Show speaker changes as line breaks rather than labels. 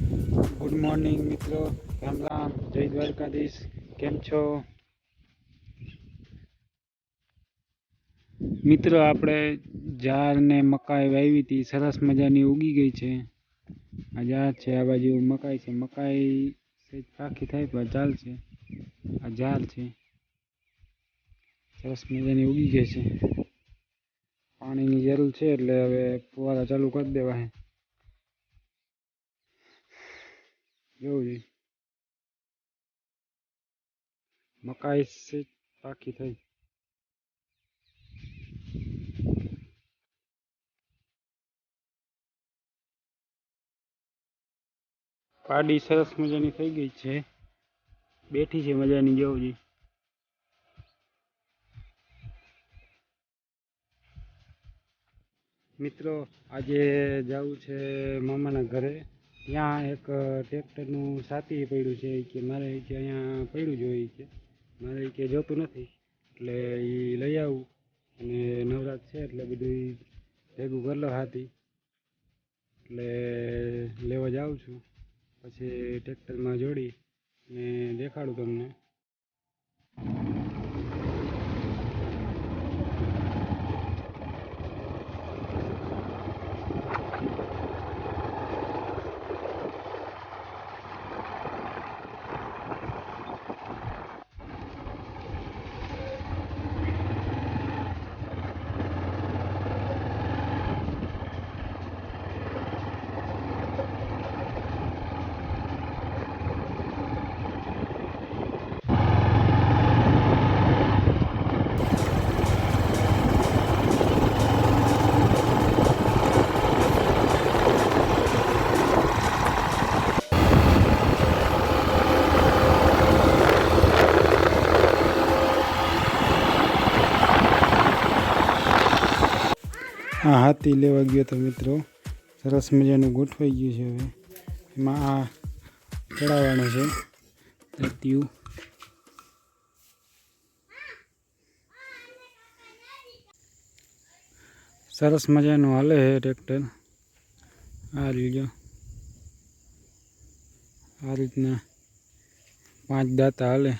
Good morning મિત્રો, રામ રામ, જય દ્વારકાધીશ. કેમ છો મિત્રો? આપણે જાર ને મકાઈ વાવી હતી, સરસ મજાની ઉગી ગઈ છે. આ જાર છે, આ બાજુ મકાઈ છે. મકાઈ પાકી થાય પણ ચાલશે. આ જાર છે, સરસ મજાની ઉગી ગઈ છે. પાણીની જરૂર છે એટલે હવે ફુવારા ચાલુ કરી દેવા હે. જોવું જોઈએ, મકાઈ પાકી થઈ. પાડી સરસ મજાની થઈ ગઈ છે, બેઠી છે મજાની. જોવું જોઈએ મિત્રો, આજે જવું છે મામાના ઘરે. ત્યાં એક ટ્રેક્ટરનું સાથી પડ્યું છે કે મારે કે અહીંયા પડ્યું જોઈએ કે મારે કે જોતું નથી, એટલે એ લઈ આવું. અને નવરાત છે એટલે બધું ભેગું કરી લો હાથી, એટલે લેવા જાઉં છું. પછી ટ્રેક્ટરમાં જોડી ને દેખાડું તમને. આ હાથી લેવા ગયો તો મિત્રો, સરસ મજાનું ગોઠવાઈ ગયું છે. હવે એમાં આ ચડાવવાનું છે ધરતીયું. સરસ મજાનું હાલે છે ટ્રેક્ટર. આ લીજો, આ રીતના 5 દાંતા હાલે.